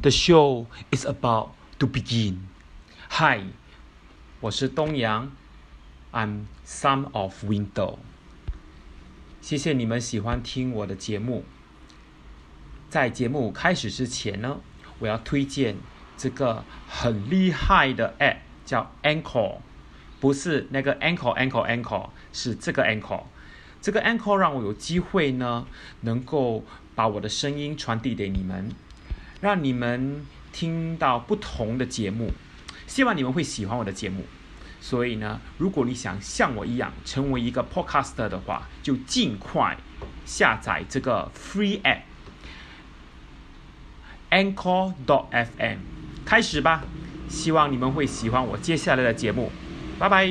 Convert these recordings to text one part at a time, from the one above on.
The show is about to begin. Hi, 我是东阳 I'm son of winter. 谢谢你们喜欢听我的节目。在节目开始之前呢，我要推荐这个很厉害的 app， 叫 Anchor， 不是那个 Anchor， 是这个 Anchor。这个 Anchor 让我有机会呢，能够把我的声音传递给你们，让你们听到不同的节目。希望你们会喜欢我的节目。所以呢，如果你想像我一样成为一个 podcaster 的话，就尽快下载这个 free app Anchor.fm， 开始吧。希望你们会喜欢我接下来的节目。拜拜。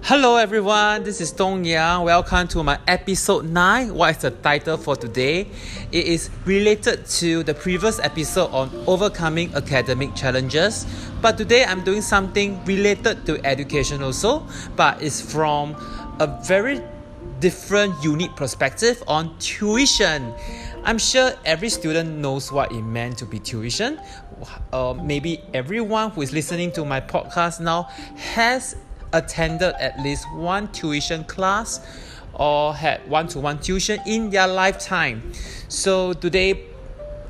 Hello everyone, this is Dong Yang. Welcome to my episode 9. What is the title for today? It is related to the previous episode on overcoming academic challenges. But today I'm doing something related to education also, but it's from a very different, unique perspective on tuition. I'm sure every student knows what it meant to be tuition. Maybe everyone who is listening to my podcast now has attended at least one tuition class or had one-to-one tuition in their lifetime. So today's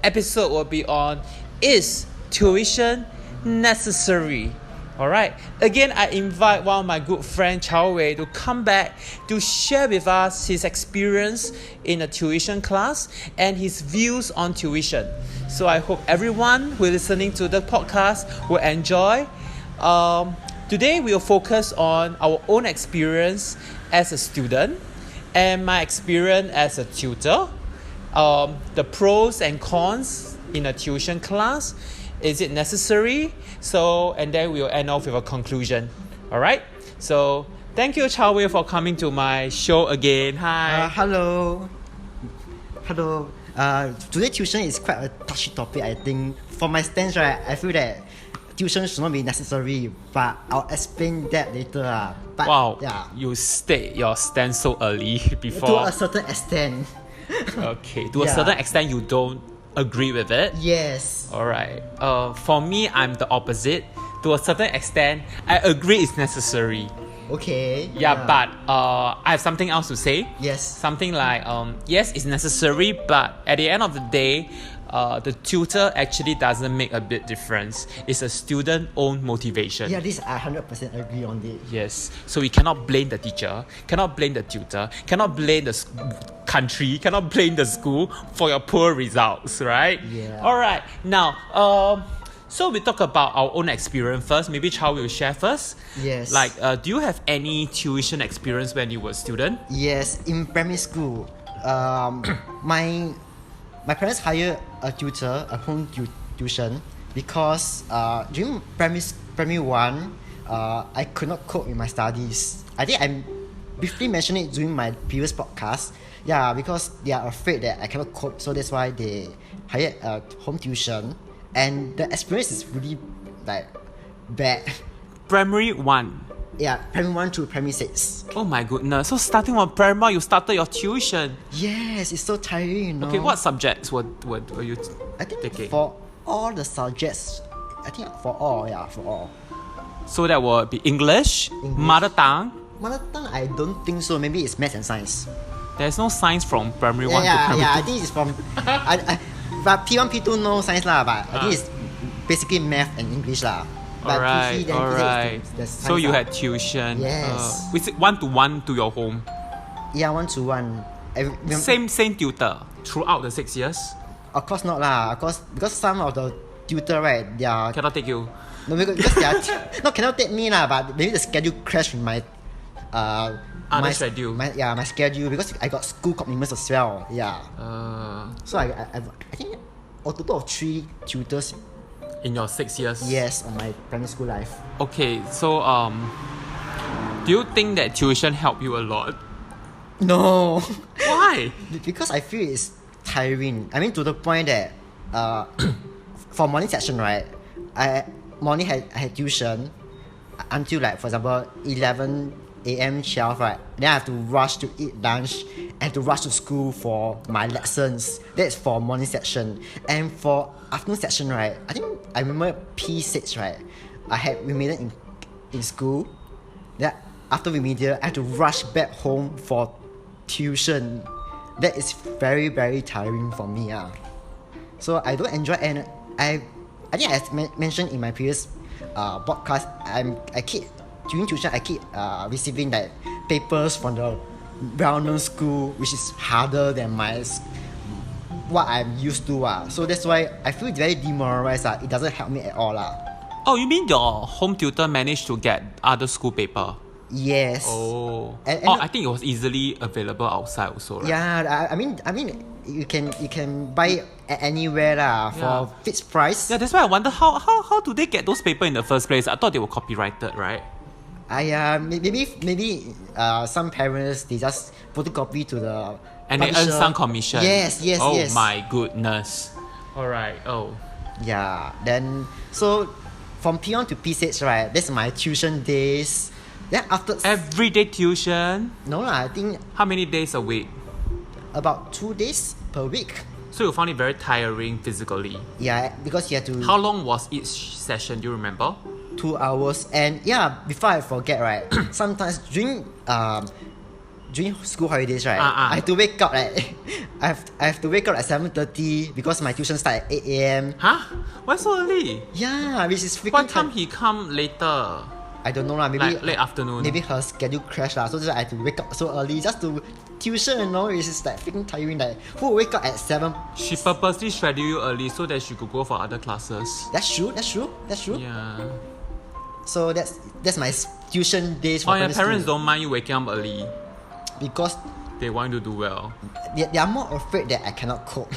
episode will be on, is tuition necessary? Alright, again I invite one of my good friend Chao Wei to come back to share with us his experience in a tuition class and his views on tuition. So I hope everyone who is listening to the podcast will enjoy. Today we will focus on our own experience as a student and my experience as a tutor. The pros and cons in a tuition class. Is it necessary? And then we will end off with a conclusion. Alright? So thank you, Chao Wei, for coming to my show again. Hi. Hello. Today tuition is quite a touchy topic, I think. For my stance, right, I feel that tuition should not be necessary, but I'll explain that later. But, wow, yeah. You state your stance so early before. To a certain extent. Okay, to a certain extent you don't agree with it? Yes. Alright. For me, I'm the opposite. To a certain extent, I agree it's necessary. Okay. Yeah, but I have something else to say. Yes. Something like, yes, it's necessary, but at the end of the day, the tutor actually doesn't make a big difference. It's a student-own motivation. Yeah, this I 100% agree on it. Yes. So we cannot blame the teacher, cannot blame the tutor, cannot blame the country, cannot blame the school for your poor results, right? Yeah. Alright. Now, so we talk about our own experience first. Maybe Chao will share first. Yes. Like, do you have any tuition experience when you were a student? Yes, in primary school, my parents hired a tutor, a home tuition, because during primary 1, I could not cope with my studies. I think I briefly mentioned it during my previous podcast. Yeah, because they are afraid that I cannot cope, so that's why they hired a home tuition. And the experience is really bad. Primary 1. Yeah, primary 1 to primary 6. Oh my goodness. So starting from primary 1, you started your tuition. Yes, it's so tiring, you know. Okay, what subjects were you I think taking? for all the subjects, for all. So that would be English, Mother tongue. Mother tongue, I don't think so. Maybe it's math and science. There's no science from primary 1 to primary 2. I think it's from... but P1, P2 no science lah, but I think it's basically math and English lah. But Alright. So you had tuition. Yes. Was it 1-to-1 to your home? Yeah, 1-to-1. Same tutor throughout the 6 years? Of course not lah. Because some of the tutor, right, they are... Cannot take you? No, because they are... no, cannot take me lah, but maybe the schedule crash with my... my schedule. My schedule, because I got school commitments as well. Yeah. So I think a total of 3 tutors in your 6 years? Yes, on my primary school life. Okay, so Do you think that tuition helped you a lot? No. Why? Because I feel it's tiring. I mean, to the point that for morning session, right? I had tuition until like, for example, 11 a.m. 12, right? Then I have to rush to eat lunch and to rush to school for my lessons. That's for morning section. And for afternoon section, right? I remember P6, right? I had remedial in school. Then after remedial, I had to rush back home for tuition. That is very, very tiring for me. So I don't enjoy, and I think as mentioned in my previous podcast, during tuition I keep receiving like papers from the well-known school, which is harder than what I'm used to. So that's why I feel very demoralized. It doesn't help me at all. Oh, you mean your home tutor managed to get other school paper? Yes. Oh. And I think it was easily available outside also, right? Yeah, I mean, you can buy it at anywhere for fixed price. Yeah, that's why I wonder how do they get those paper in the first place? I thought they were copyrighted, right? Maybe some parents, they just photocopy to the and publisher. they earn some commission. Yes. Oh my goodness. Alright, Yeah, then so from P1 to P6, right? That's my tuition days. Then after everyday tuition? No I think how many days a week? About 2 days per week. So you found it very tiring physically? Yeah, because you have to. How long was each session? Do you remember? 2 hours. And yeah, before I forget, right? Sometimes during school holidays, right? I have to wake up like I have to wake up at 7:30 because my tuition starts at 8 a.m. Huh? Why so early? Yeah, which is freaking. Why can't he come later? I don't know maybe like late afternoon. Maybe her schedule crashed so I had to wake up so early just to tuition, It's just like freaking tiring. Like who will wake up at 7? She purposely scheduled you early so that she could go for other classes. That's true. Yeah. So that's my tuition days for your parents don't mind you waking up early because they want you to do well. They are more afraid that I cannot cope,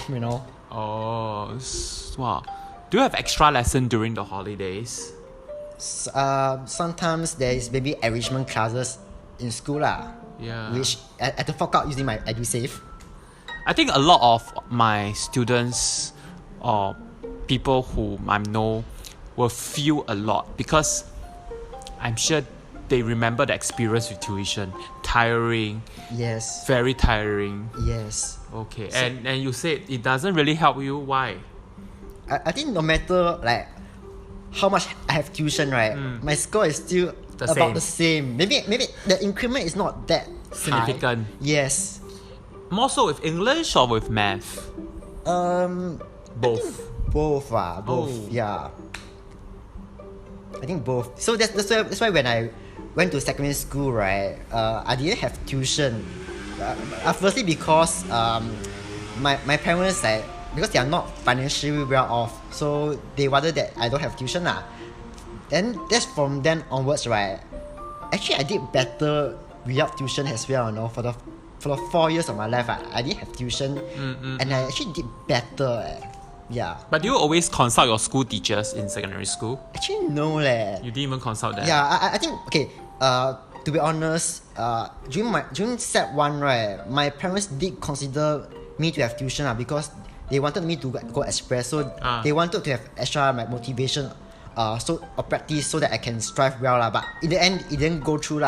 Oh, wow. Do you have extra lesson during the holidays? Sometimes there is maybe enrichment classes in school Yeah. which I have to fork out using my EduSave. I think a lot of my students or people who I know will feel a lot because I'm sure they remember the experience with tuition. Tiring. Yes. Very tiring. Yes. Okay. So, and you said it doesn't really help you. Why? I think no matter like how much I have tuition, right? My score is still about the same. Maybe the increment is not that significant. High. Yes. More so with English or with math? Both. Both. Yeah. I think both. So that's why when I went to secondary school, right? I didn't have tuition. Firstly because my parents because they are not financially well off, so they wanted that I don't have tuition Then that's from then onwards, right? Actually, I did better without tuition as well. For the 4 years of my life, I didn't have tuition, and I actually did better. Yeah. But do you always consult your school teachers in secondary school? Actually, no You didn't even consult them? Yeah, I think okay. To be honest, during Set 1, right, my parents did consider me to have tuition because they wanted me to go express, so they wanted to have extra motivation, or practice so that I can strive well But in the end, it didn't go through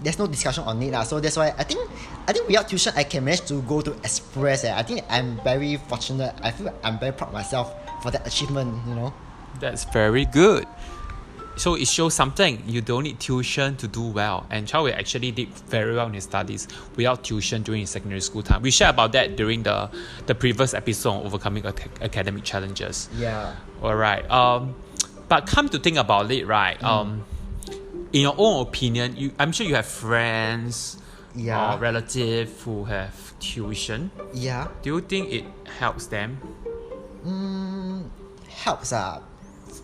There's no discussion on it So that's why I think without tuition, I can manage to go to express. I think I'm very fortunate. I feel I'm very proud of myself for that achievement. That's very good. So it shows something. You don't need tuition to do well. And Chow Wei actually did very well in his studies without tuition during his secondary school time. We shared about that during the previous episode on overcoming academic challenges. Yeah. Alright. But come to think about it, right? In your own opinion, I'm sure you have friends or relatives who have tuition. Yeah. Do you think it helps them? Helps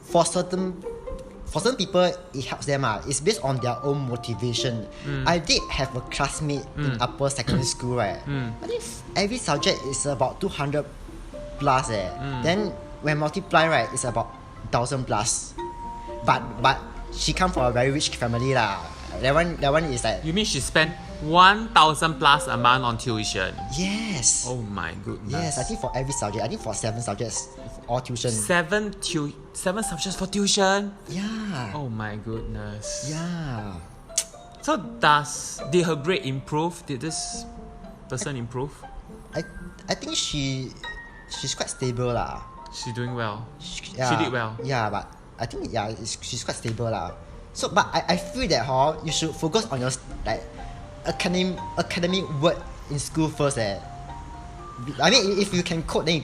for certain people, it helps them. It's based on their own motivation. I did have a classmate in upper secondary school, right? I think every subject is about 200 plus. Then when multiply, right, it's about 1,000 plus. But she come from a very rich family That one is like You mean she spent 1,000 plus a month on tuition? yes. Oh my goodness. Yes, I think for every subject. I think for 7 subjects, all tuition. Seven subjects for tuition? Yeah. Oh my goodness. Yeah. So did her grade improve? Did this person improve? I think she's quite stable lah. She doing well. She did well. Yeah, but I think she's quite stable lah. So, but I feel that you should focus on your like academic work in school first. I mean, if you can code, then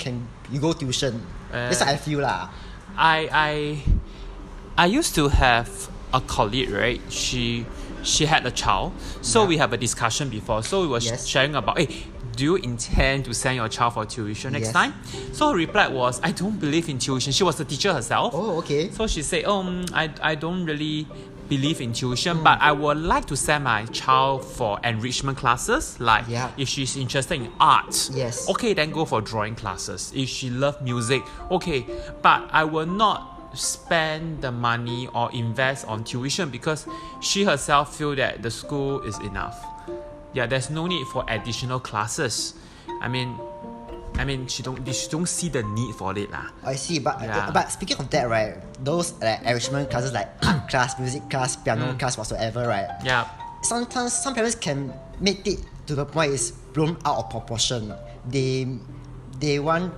you go tuition. That's what I feel lah. I used to have a colleague, right? She had a child, so we have a discussion before. So we were sharing about, hey, do you intend to send your child for tuition next time? So her reply was, I don't believe in tuition. She was a teacher herself. Oh, okay. So she said, I don't really believe in tuition, but I would like to send my child for enrichment classes. Like if she's interested in art, okay, then go for drawing classes. If she loves music, okay, but I will not spend the money or invest on tuition because she herself feel that the school is enough. Yeah, there's no need for additional classes. I mean, she don't see the need for it lah. I see, but speaking of that, right? Those enrichment classes like art class, music class, piano class, whatsoever, right? Yeah. Sometimes some parents can make it to the point it's blown out of proportion. They want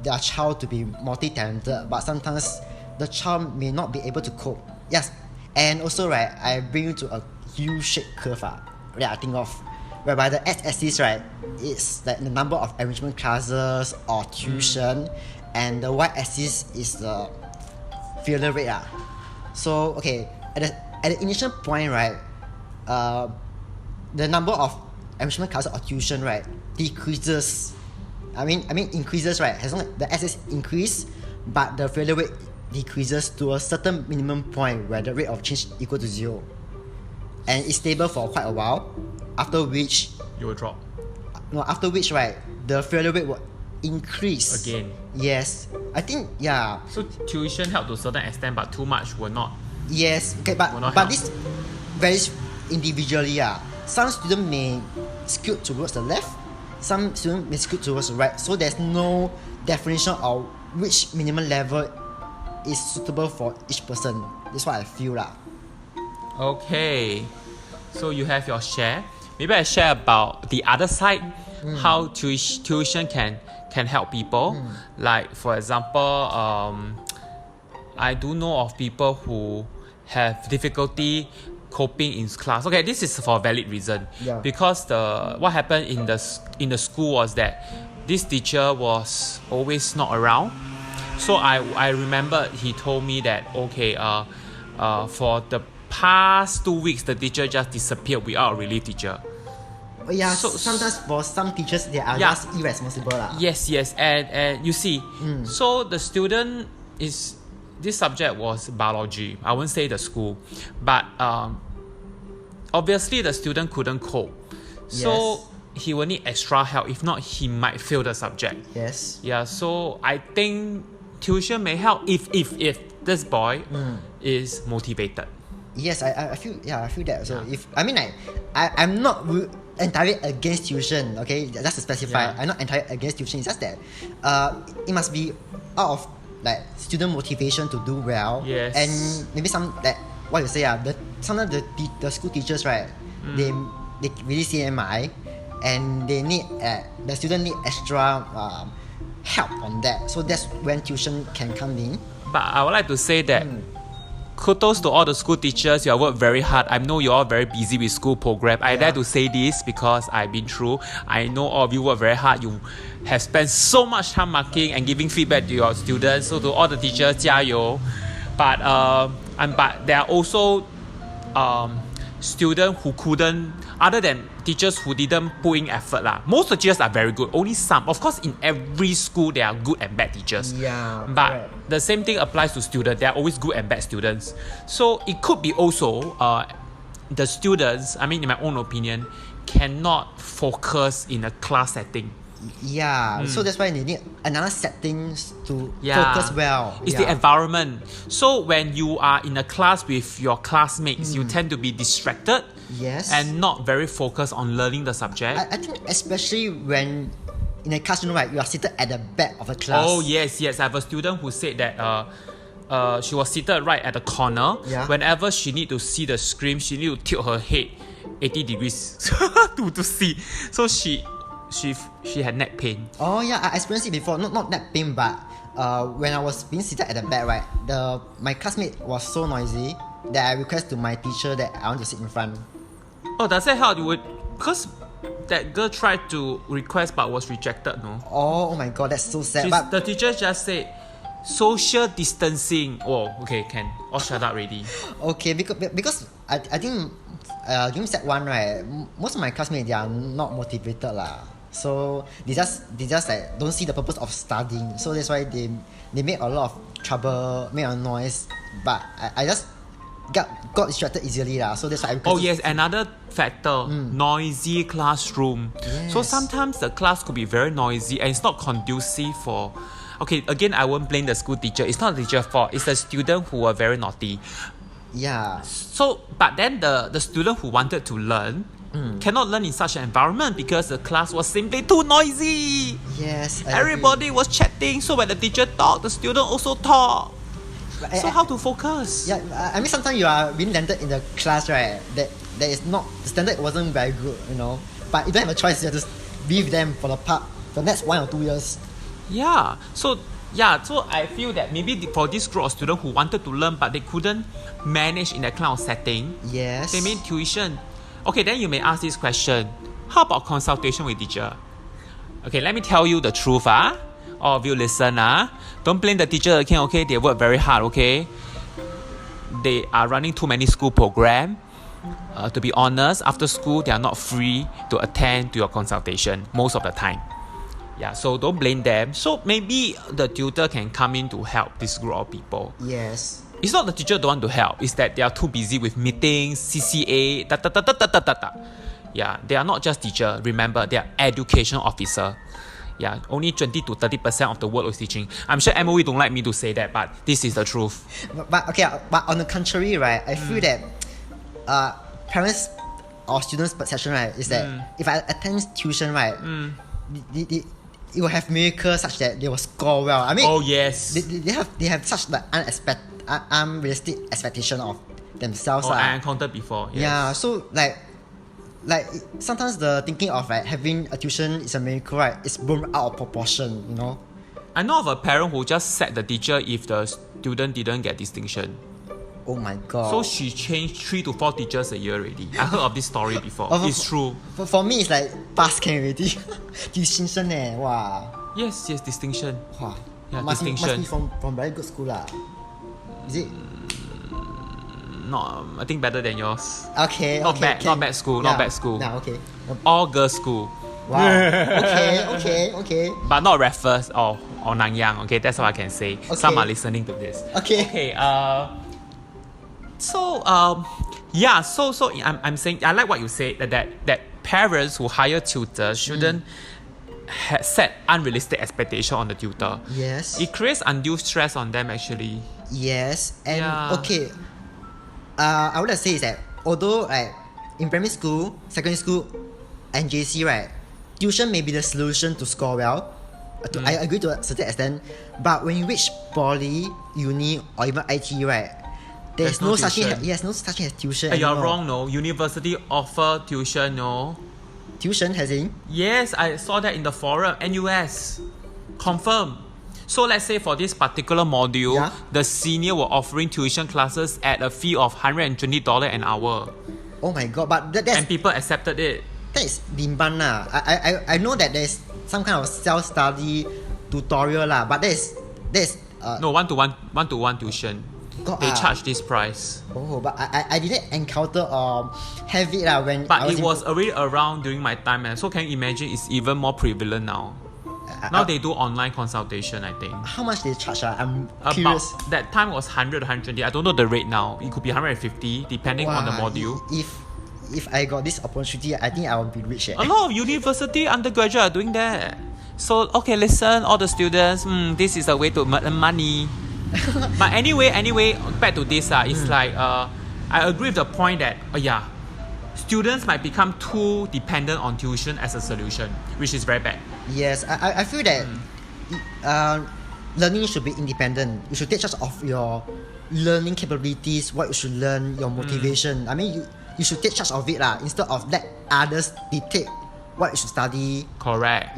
their child to be multi-talented, but sometimes the child may not be able to cope. Yes, and also right, I bring you to a U-shaped curve that I think of. Whereby the x-axis, right, it's like the number of enrichment classes or tuition, and the y-axis is the failure rate. So, okay, at the initial point, right, the number of enrichment classes or tuition, right, decreases. I mean increases, right, as long as the x-axis increase, but the failure rate decreases to a certain minimum point where the rate of change equal to 0. And it's stable for quite a while, after which you will drop. No, after which, right, the failure rate will increase again. Yes, I think So tuition help to a certain extent, but too much will not. Yes, okay, but this varies individually. Some students may skew towards the left, some students may skew towards the right. So there's no definition of which minimum level is suitable for each person. That's what I feel lah. Okay, so you have your share. Maybe I share about the other side, how tuition can help people. Like for example, I do know of people who have difficulty coping in class. Okay, this is for a valid reason. Because what happened in the school was that this teacher was always not around. So I remember he told me that okay, for the past 2 weeks the teacher just disappeared without a relief teacher. Yeah, so sometimes for some teachers they are just irresponsible lah. Yes, and you see, so the student this subject was biology. I won't say the school, but obviously the student couldn't cope, so he will need extra help. If not, he might fail the subject. Yes. Yeah, so I think tuition may help if this boy is motivated. Yes, I feel that. So if I'm not entirely against tuition. Okay, just to specify, I'm not entirely against tuition. It's just that it must be out of like student motivation to do well. Yes. And maybe some like what you say sometimes the school teachers, right, they really CMI, and they need the student need extra help on that. So that's when tuition can come in. But I would like to say that kudos to all the school teachers. You have worked very hard. I know you're all very busy with school program. I dare to say this because I've been through. I know all of you work very hard. You have spent so much time marking and giving feedback to your students. So to all the teachers, 加油. But there are also students who couldn't, other than teachers who didn't put in effort lah. Most of the teachers are very good. Only some. Of course, in every school there are good and bad teachers. Yeah. But the same thing applies to students. There are always good and bad students. So it could be also the students, in my own opinion, cannot focus in a class setting. Yeah, so that's why they need another settings to Yeah. focus well. It's the environment. So when you are in a class with your classmates, you tend to be distracted Yes. and not very focused on learning the subject. I think especially when in a classroom, right, you are seated at the back of the class. Oh yes. I have a student who said that she was seated right at the corner. Yeah. Whenever she need to see the screen, she need to tilt her head 80 degrees to see. So she had neck pain. Oh yeah, I experienced it before. Not that pain, but when I was being seated at the back, right, my classmate was so noisy that I request to my teacher that I want to sit in front. Oh, does that help? You would, because that girl tried to request but was rejected, no? Oh my god, that's so sad. But The teacher just said social distancing. Oh, okay, can. Oh, shut up already. okay, because I think during set 1, right, most of my classmates, they are not motivated lah. So they just like don't see the purpose of studying. So that's why they make a lot of trouble, make a noise. But I just got distracted easily lah. So that's why I Oh yes, another factor, noisy classroom. Yes. So sometimes the class could be very noisy and it's not conducive for. Okay, again, I won't blame the school teacher. It's not the teacher's fault. It's the student who were very naughty. Yeah. So, but then the student who wanted to learn cannot learn in such an environment because the class was simply too noisy. Yes. I Everybody was chatting, so when the teacher talked, the student also talked. agree. So how to focus? Yeah, I mean sometimes you are being landed in the class, right? That is not, the standard wasn't very good, you know. But you don't have a choice. You have to be with them for the next 1 or 2 years. Yeah. So I feel that maybe for this group of students who wanted to learn but they couldn't manage in that kind of setting, Yes. they made tuition. Okay, then you may ask this question: how about consultation with teacher? Okay, let me tell you the truth, all of you listen, don't blame the teacher again, okay? They work very hard, okay? They are running too many school programs. To be honest, after school, they are not free to attend to your consultation most of the time. Yeah, so don't blame them. So maybe the tutor can come in to help this group of people. Yes. It's not the teacher don't want to help. It's that they are too busy with meetings, CCA, Yeah, they are not just teacher. Remember, they are education officer. Yeah, only 20 to 30% of the work is teaching. I'm sure MOE don't like me to say that, but this is the truth. But okay, but on the contrary, right, I feel that parents or students' perception, right, is that if I attend tuition, right, it will have miracles such that they will score well. I mean, Oh yes. they have such the unrealistic expectation of themselves. Oh, I encountered before. Yes. Yeah, so like sometimes the thinking of like having a tuition is a miracle, right? It's blown out of proportion, you know. I know of a parent who just sacked the teacher if the student didn't get distinction. Oh my god. So she changed 3 to 4 teachers a year already. I heard of this story before. It's true. For me, it's like pass can already. Distinction wow. Yes, distinction. Wow. Yeah, must distinction. be from very good school lah. Is it? No, I think better than yours. Okay. Not okay, bad, okay. not bad school, not bad school. Yeah, okay. All girls school. Wow. okay. But not Raffles or Nanyang. Okay, that's all I can say. Some Okay. are listening to this. Okay. So I'm saying I like what you say that parents who hire tutors shouldn't set unrealistic expectation on the tutor. Yes. It creates undue stress on them actually. Yes. And Yeah. okay. I would say is that although like in primary school, secondary school, and JC, right, tuition may be the solution to score well. I agree to a certain extent, but when you reach poly, uni, or even IT, right, there's no such thing. tuition. Yes, no such thing as tuition. You're anymore. wrong, no. University offer tuition, no. Tuition has in. Yes, I saw that in the forum. NUS confirm. So let's say for this particular module, Yeah. the senior were offering tuition classes at a fee of $120 an hour, Oh my god! But that's and people accepted it. that is limban lah. I know that there's some kind of self-study tutorial lah, but there's No, one-to-one tuition. God, They charge this price. Oh, but I didn't encounter have it lah when. But I it was already around during my time, and so can you imagine it's even more prevalent now. Now they do online consultation, I think. How much they charge? I'm About curious. that time was 100, 120. I don't know the rate now. It could be 150 depending on the Wow, module. If I got this opportunity, I think I will be rich. A lot of university undergraduate are doing that. So okay, listen, all the students. This is a way to earn money. But anyway, back to this. It's like I agree with the point that students might become too dependent on tuition as a solution, which is very bad. Yes, I feel that learning should be independent. You should take charge of your learning capabilities, what you should learn, your motivation. I mean, you should take charge of it instead of let others dictate what you should study. Correct.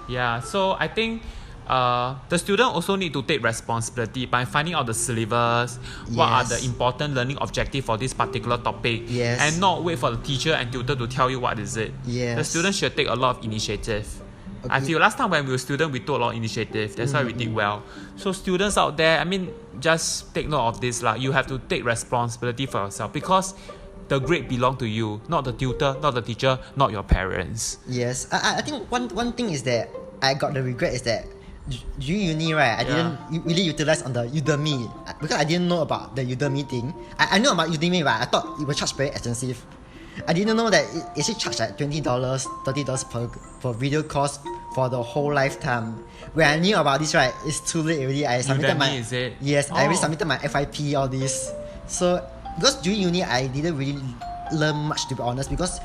Yeah, so I think the student also need to take responsibility by finding out the syllabus, what are the important learning objectives for this particular topic, and not wait for the teacher and tutor to tell you what is it. The student should take a lot of initiative. I feel last time when we were students, we took a lot of initiative. That's why we did well. So students out there, I mean, just take note of this. You have to take responsibility for yourself because the grade belong to you, not the tutor, not the teacher, not your parents. Yes, I think one thing is that I got the regret is that during uni, right, I didn't really utilize on the Udemy because I didn't know about the Udemy thing. I know about Udemy, but I thought it was charged very expensive. I didn't know that it actually charged like $20, $30 per video course for the whole lifetime. When I knew about this, right, it's too late already. I submitted Udemy, is it? Yes, I already submitted my FYP, all this. So because during uni, I didn't really learn much, to be honest, because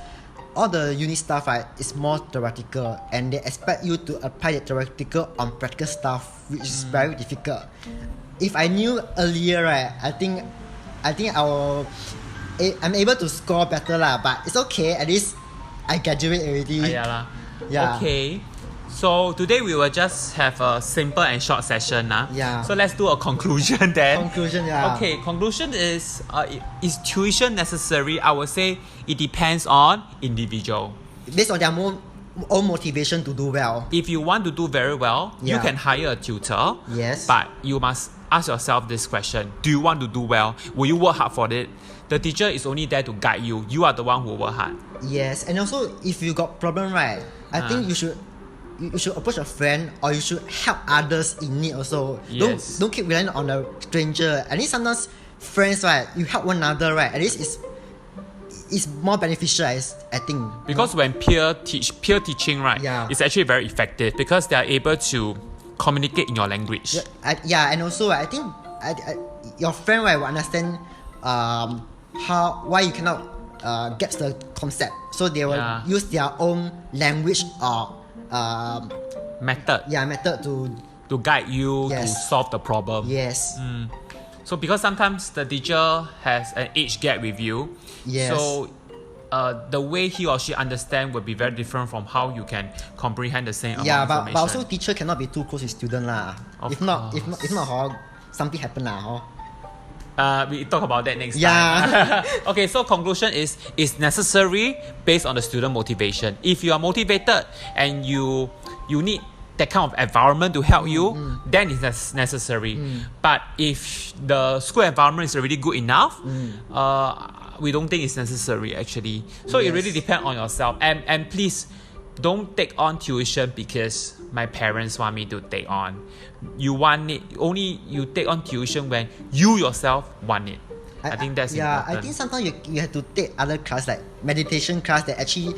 all the uni stuff, right, is more theoretical, and they expect you to apply the theoretical on practical stuff, which is very difficult. If I knew earlier, right, I think I'm able to score better but it's okay. At least I graduate already. Okay. So today we will just have a simple and short session. So let's do a conclusion then. Okay, conclusion is tuition necessary? I would say it depends on individual. Based on their own motivation to do well. If you want to do very well, you can hire a tutor. Yes. But you must ask yourself this question. Do you want to do well? Will you work hard for it? The teacher is only there to guide you. You are the one who will work hard. Yes, and also if you got problem, right, I think you should approach a friend, or you should help others in need also. Yes. Don't keep relying on a stranger. At least sometimes friends, right, you help one another, right, at least it's more beneficial, I think. Because when peer teaching, right, it's actually very effective because they are able to communicate in your language. And also I think your friend, right, will understand why you cannot get the concept, so they will use their own language or method to guide you to solve the problem. So because sometimes the teacher has an age gap with you, so the way he or she understand will be very different from how you can comprehend the same amount of information. But also teacher cannot be too close with student If not, something happen we talk about that next time. Okay, so conclusion is necessary based on the student motivation. If you are motivated and you need that kind of environment to help you, then it's necessary. But if the school environment is already good enough, we don't think it's necessary actually. So it really depends on yourself. And please don't take on tuition because my parents want me to take on. You want it, only you take on tuition when you yourself want it. I think that's important. I think sometimes you have to take other class, like meditation class, that actually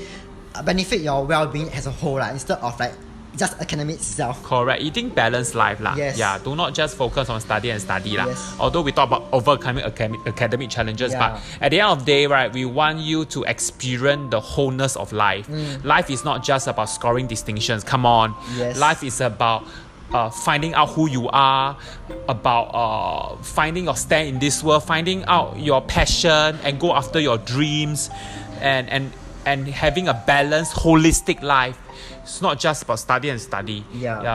benefit your well-being as a whole instead of like just academics itself. Correct. Eating balanced life do not just focus on study. Although we talk about overcoming academic challenges, but at the end of the day, right, we want you to experience the wholeness of life. Life is not just about scoring distinctions. Come on. Life is about finding out who you are, about finding your stand in this world, finding out your passion and go after your dreams, and having a balanced, holistic life. It's not just about study.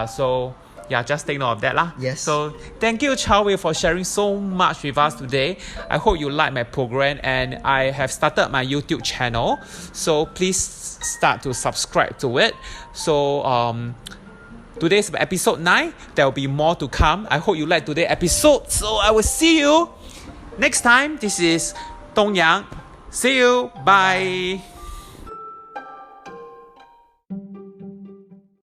So just take note of that So thank you, Chow Wei, for sharing so much with us today. I hope you like my program, and I have started my YouTube channel, so please start to subscribe to it. So today's episode 9. There will be more to come. I hope you like today's episode. So I will see you next time. This is Dong Yang. See you. Bye.